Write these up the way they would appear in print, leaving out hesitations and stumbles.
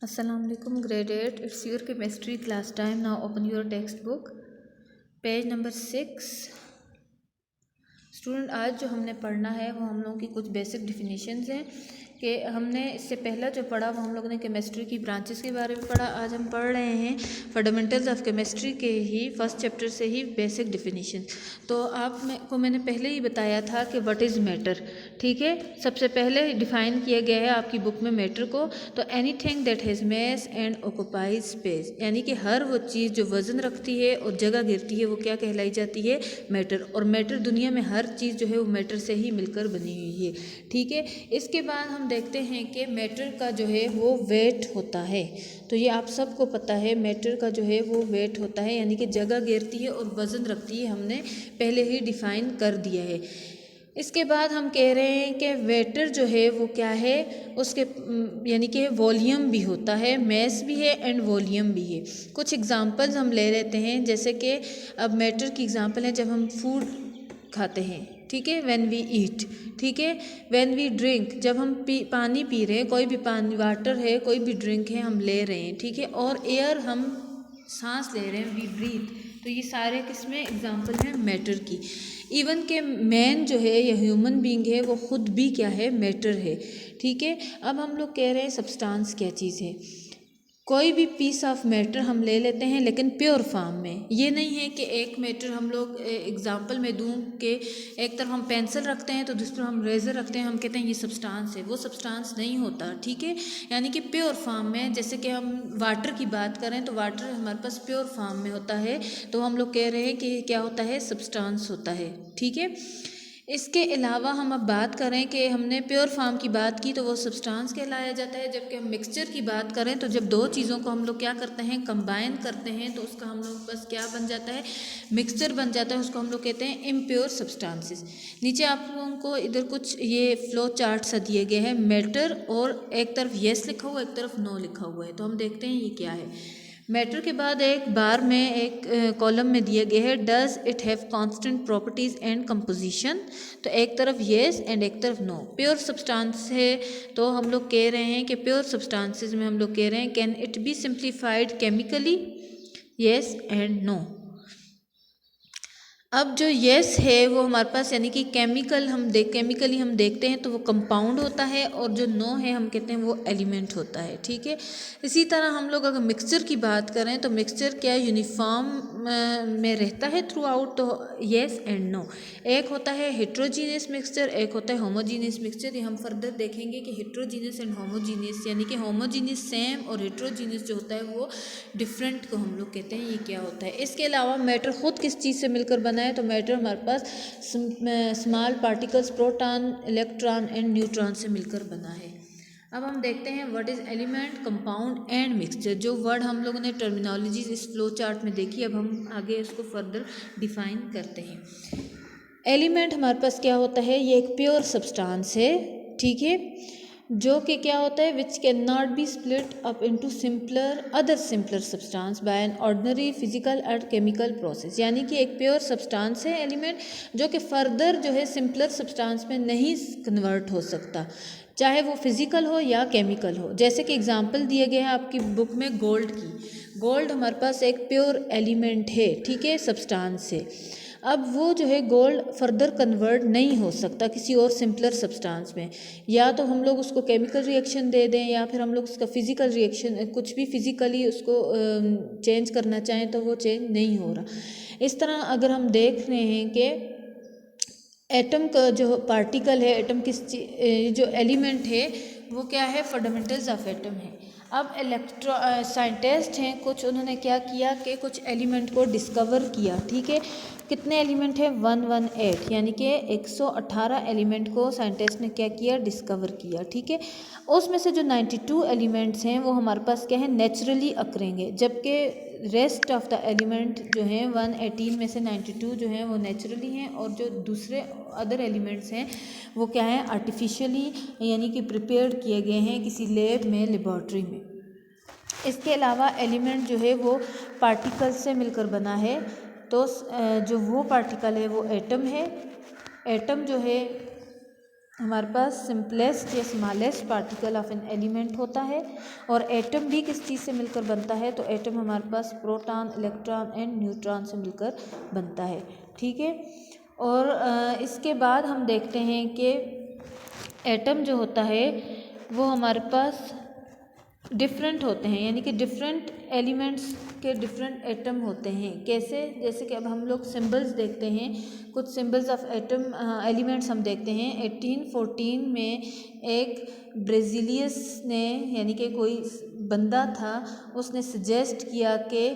Assalamu alaikum, grade 8. It's your chemistry class time. Now open your textbook. Page number 6. Student, आज जो हमने पढ़ना है वो हम लोगों की कुछ बेसिक डिफिनीशंस हैं कि हमने इससे पहला जो पढ़ा वो हम लोगों ने केमिस्ट्री की ब्रांचेस के बारे में पढ़ा। आज हम पढ़ रहे हैं फंडामेंटल्स ऑफ केमिस्ट्री के ही फर्स्ट चैप्टर से ही बेसिक डिफिनीशन। तो आपको मैंने पहले ही बताया था कि व्हाट इज़ मैटर। ठीक है, सबसे पहले डिफाइन किया गया है आपकी बुक में मैटर को। तो anything that has mass and occupies space, यानी कि हर वो चीज़ जो वज़न रखती है और जगह घेरती है वो क्या कहलाई जाती है? मैटर। और मैटर दुनिया में हर चीज़ जो है वो मैटर से ही मिलकर बनी हुई है। ठीक है, इसके बाद हम देखते हैं कि मैटर का जो है वो वेट होता है। तो ये आप सबको पता है, मैटर का जो है वो वेट होता है, यानी कि जगह घेरती है और वज़न रखती है, हमने पहले ही डिफ़ाइन कर दिया है। इसके बाद हम कह रहे हैं कि वेटर जो है वो क्या है, उसके यानी कि वॉल्यूम भी होता है, मैस भी है एंड वॉल्यूम भी है। कुछ एग्जांपल्स हम ले लेते हैं, जैसे कि अब मैटर की एग्जांपल है जब हम फूड खाते हैं। ठीक है, व्हेन वी ईट। ठीक है, व्हेन वी ड्रिंक, जब हम पानी पी रहे हैं, कोई भी पानी वाटर है, कोई भी ड्रिंक है हम ले रहे हैं। ठीक है, और एयर हम सांस ले रहे हैं, वी ब्रीथ। तो ये सारे किसमें एग्जांपल हैं? मैटर की। इवन के मैन जो है या ह्यूमन बीइंग है वो खुद भी क्या है? मैटर है। ठीक है, अब हम लोग कह रहे हैं सब्सटेंस क्या चीज़ है। कोई भी पीस ऑफ मैटर हम ले लेते हैं लेकिन प्योर फॉर्म में। ये नहीं है कि एक मैटर हम लोग एग्जांपल में दूं कि एक तरफ हम पेंसिल रखते हैं तो दूसरी तरफ हम रेज़र रखते हैं, हम कहते हैं ये सब्सटेंस है। वो सब्सटेंस नहीं होता। ठीक है, यानी कि प्योर फॉर्म में। जैसे कि हम वाटर की बात करें तो वाटर हमारे पास प्योर फॉर्म में होता है, तो हम लोग कह रहे हैं कि क्या होता है? सब्सटेंस होता है। ठीक है, इसके अलावा हम अब बात करें कि हमने प्योर फॉर्म की बात की तो वो सब्सटेंस कहलाया जाता है। जबकि हम मिक्सचर की बात करें तो जब दो चीज़ों को हम लोग क्या करते हैं? कंबाइन करते हैं, तो उसका हम लोग बस क्या बन जाता है? मिक्सचर बन जाता है। उसको हम लोग कहते हैं इम्प्योर सब्सटेंसेस। नीचे आप लोगों को इधर कुछ ये फ्लो चार्ट सा दिए गए हैं, मैटर, और एक तरफ येस लिखा हुआ है, एक तरफ नो लिखा हुआ है। तो हम देखते हैं ये क्या है। मैटर के बाद एक बार में एक कॉलम में दिया गया है, does it have constant properties and composition. तो एक तरफ येस एंड एक तरफ नो। प्योर सब्सटेंस है तो हम लोग कह रहे हैं कि प्योर सब्सटेंसेस में हम लोग कह रहे हैं can it be simplified chemically, yes and no. अब जो येस है वो हमारे पास यानी कि केमिकली हम देखते हैं तो वो कंपाउंड होता है, और जो नो है हम कहते हैं वो एलिमेंट होता है। ठीक है, इसी तरह हम लोग अगर मिक्सचर की बात करें तो मिक्सचर क्या यूनिफॉर्म में रहता है थ्रू आउट, तो येस एंड नो। एक होता है हेट्रोजीनियस मिक्सचर, एक होता है होमोजीनियस मिक्सचर। ये हम फर्दर देखेंगे कि हेट्रोजीनियस एंड होमोजीनियस, यानी कि होमोजीनियस सेम और हेट्रोजीनियस जो होता है वो डिफरेंट को हम लोग कहते हैं ये क्या होता है। इसके अलावा मैटर खुद किस चीज़ से मिलकर बना है? तो मैटर हमारे पास small particles proton, electron and neutron से मिलकर बना है। अब हम देखते हैं what is element, compound and mixture. जो वर्ड हम लोगों ने टर्मिनोलॉजीज इस फ्लो चार्ट में देखी, अब हम आगे इसको फर्दर डिफाइन करते हैं। एलिमेंट हमारे पास क्या होता है? ये एक प्योर सब्सटेंस है। ठीक है, जो कि क्या होता है? Which can not be split up into other simpler substance by an ordinary physical and chemical process. यानी कि एक प्योर सब्सटेंस है एलिमेंट, जो कि फर्दर जो है सिंपलर सब्सटेंस में नहीं कन्वर्ट हो सकता, चाहे वो फिजिकल हो या केमिकल हो। जैसे कि एग्जांपल दिए गए हैं आपकी बुक में गोल्ड की। गोल्ड हमारे पास एक प्योर एलिमेंट है, ठीक है, सब्सटेंस से। अब वो जो है गोल्ड फर्दर कन्वर्ट नहीं हो सकता किसी और सिंपलर सब्सटेंस में। या तो हम लोग उसको केमिकल रिएक्शन दे दें या फिर हम लोग उसका फिजिकल रिएक्शन, कुछ भी फिजिकली उसको चेंज करना चाहें तो वो चेंज नहीं हो रहा। इस तरह अगर हम देख रहे हैं कि एटम का जो पार्टिकल है, एटम जो एलिमेंट है वो क्या है? फंडामेंटल्स ऑफ एटम है। अब साइंटिस्ट हैं कुछ, उन्होंने क्या किया कि कुछ एलिमेंट को डिस्कवर किया। ठीक है, कितने एलिमेंट हैं? 118, यानी कि 118 एलिमेंट को साइंटिस्ट ने क्या किया? डिस्कवर किया। ठीक है, उसमें से जो 92 एलिमेंट्स हैं वो हमारे पास क्या है? नेचुरली अकरेंगे, जबकि रेस्ट ऑफ द एलिमेंट जो हैं 118 में से 92 जो हैं वो नेचुरली हैं, और जो दूसरे अदर एलिमेंट्स हैं वो क्या हैं? आर्टिफिशियली यानी कि प्रिपेयर किए गए हैं किसी लैब में, लेबॉर्ट्री में। इसके अलावा एलिमेंट जो है वो पार्टिकल से मिलकर बना है। तो जो वो पार्टिकल है वो एटम है। एटम जो है हमारे पास सिंपलेस्ट या smallest particle of an element होता है। और एटम भी किस चीज़ से मिलकर बनता है, तो एटम हमारे पास प्रोटॉन, इलेक्ट्रॉन एंड न्यूट्रॉन से मिलकर बनता है। ठीक है। और इसके बाद हम देखते हैं कि एटम जो होता है वो हमारे पास डिफरेंट होते हैं, यानी कि डिफरेंट एलिमेंट्स के डिफरेंट एटम होते हैं। कैसे, जैसे कि अब हम लोग सिंबल्स देखते हैं, कुछ सिंबल्स ऑफ एटम एलिमेंट्स हम देखते हैं। 1814 में एक ब्राज़ीलियस ने, यानी कि कोई बंदा था, उसने सजेस्ट किया कि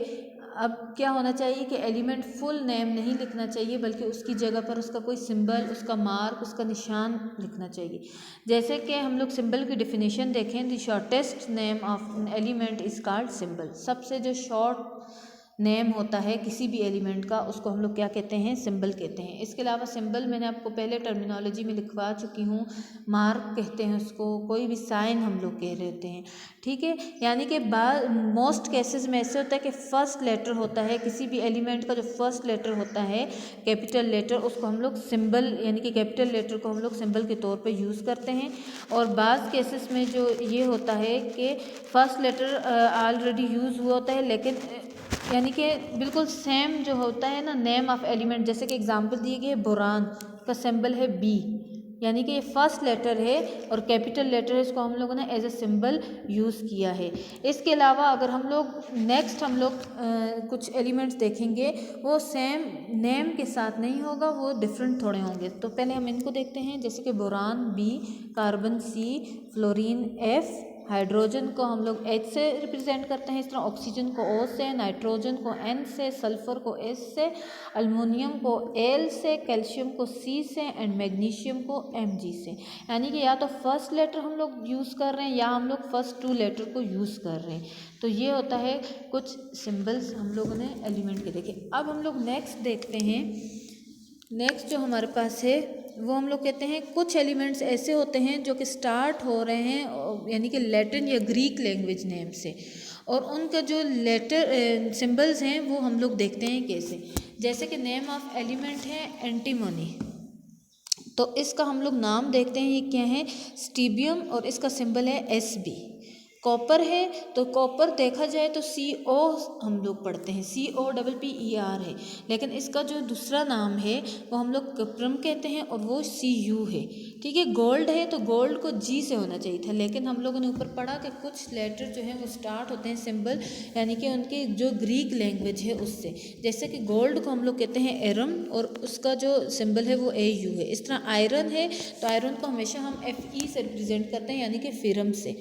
अब क्या होना चाहिए कि एलिमेंट फुल नेम नहीं लिखना चाहिए, बल्कि उसकी जगह पर उसका कोई सिंबल, उसका मार्क, उसका निशान लिखना चाहिए। जैसे कि हम लोग सिंबल की डेफिनेशन देखें, the shortest name of an element is called symbol. सबसे जो शॉर्ट नेम होता है किसी भी एलिमेंट का, उसको हम लोग क्या कहते हैं, सिंबल कहते हैं। इसके अलावा सिंबल मैंने आपको पहले टर्मिनोलॉजी में लिखवा चुकी हूँ, मार्क कहते हैं उसको, कोई भी साइन हम लोग कह रहे होते हैं। ठीक है। यानी कि मोस्ट केसेस में ऐसे होता है कि फर्स्ट लेटर होता है किसी भी एलिमेंट का, जो फर्स्ट लेटर होता है कैपिटल लेटर, उसको हम लोग सिंबल, यानी कि कैपिटल लेटर को हम लोग सिंबल के तौर पे यूज़ करते हैं। और बाज़ केसेस में जो ये होता है कि फर्स्ट लेटर ऑलरेडी यूज़ हुआ होता है, लेकिन यानी कि बिल्कुल सेम जो होता है ना नेम ऑफ एलिमेंट, जैसे कि एग्जांपल दिए गए बोरान का सिंबल है बी, यानी कि ये फर्स्ट लेटर है और कैपिटल लेटर है, इसको हम लोगों ने एज ए सिंबल यूज़ किया है। इसके अलावा अगर हम लोग नेक्स्ट हम लोग कुछ एलिमेंट्स देखेंगे, वो सेम नेम के साथ नहीं होगा, वो डिफरेंट थोड़े होंगे। तो पहले हम इनको देखते हैं, जैसे कि boron B, carbon C, fluorine F, hydrogen को हम लोग H से रिप्रेजेंट करते हैं, इस तरह ऑक्सीजन को O से, नाइट्रोजन को N से, सल्फर को S से, अल्मोनियम को L से, कैल्शियम को C से एंड मैग्नीशियम को Mg से। यानी कि या तो फर्स्ट लेटर हम लोग यूज़ कर रहे हैं या हम लोग फर्स्ट 2 लेटर को यूज़ कर रहे हैं। तो ये होता है कुछ सिंबल्स हम लोगों ने एलिमेंट के देखे। अब हम लोग नेक्स्ट देखते हैं। नेक्स्ट जो हमारे पास है वो हम लोग कहते हैं कुछ एलिमेंट्स ऐसे होते हैं जो कि स्टार्ट हो रहे हैं यानी कि लैटिन या ग्रीक लैंग्वेज नेम से, और उनका जो लेटर सिंबल्स हैं वो हम लोग देखते हैं कैसे। जैसे कि नेम ऑफ एलिमेंट है एंटीमोनी, तो इसका हम लोग नाम देखते हैं, ये क्या है, स्टीबियम, और इसका सिंबल है Sb। कॉपर है तो कॉपर देखा जाए तो CO हम लोग पढ़ते हैं, COPPER है, लेकिन इसका जो दूसरा नाम है वो हम लोग कपरम कहते हैं और वो Cu है। ठीक है। गोल्ड है तो गोल्ड को G से होना चाहिए था, लेकिन हम लोगों ने ऊपर पढ़ा कि कुछ लेटर जो है वो स्टार्ट होते हैं सिंबल, यानी कि उनके जो ग्रीक लैंग्वेज है उससे। जैसे कि गोल्ड को हम लोग कहते हैं एरम और उसका जो सिंबल है वो AU है। इस तरह आयरन है तो आयरन को हमेशा हम Fe से रिप्रेजेंट करते हैं, यानी कि फेरम से।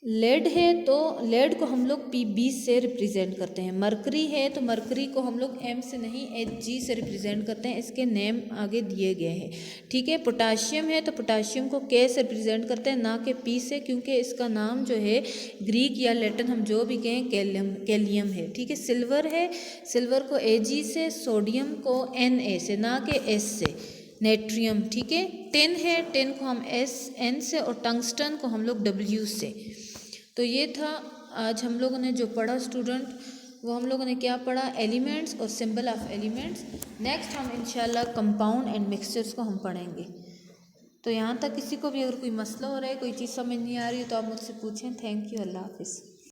लेड है तो लेड को हम लोग Pb से रिप्रेजेंट करते हैं। मरकरी है तो मरकरी को हम लोग M से नहीं Hg से रिप्रेजेंट करते हैं, इसके नेम आगे दिए गए हैं। ठीक है। पोटाशियम है तो पोटाशियम को K से रिप्रेजेंट करते हैं, ना कि P से, क्योंकि इसका नाम जो है ग्रीक या लैटिन हम जो भी कहें कैलियम है। ठीक है। सिल्वर है, सिल्वर को Ag से, सोडियम को Na से, ना कि S से, नेट्रियम। ठीक है। टिन है, टिन को हम N से, और टंगस्टन को हम लोग W से। तो ये था आज हम लोगों ने जो पढ़ा स्टूडेंट, वो हम लोगों ने क्या पढ़ा, एलिमेंट्स और सिंबल ऑफ एलिमेंट्स। नेक्स्ट हम इंशाल्लाह कंपाउंड एंड मिक्सचर्स को हम पढ़ेंगे। तो यहाँ तक किसी को भी अगर कोई मसला हो रहा है, कोई चीज़ समझ नहीं आ रही है तो आप मुझसे पूछें। Thank you. अल्लाह हाफिज़।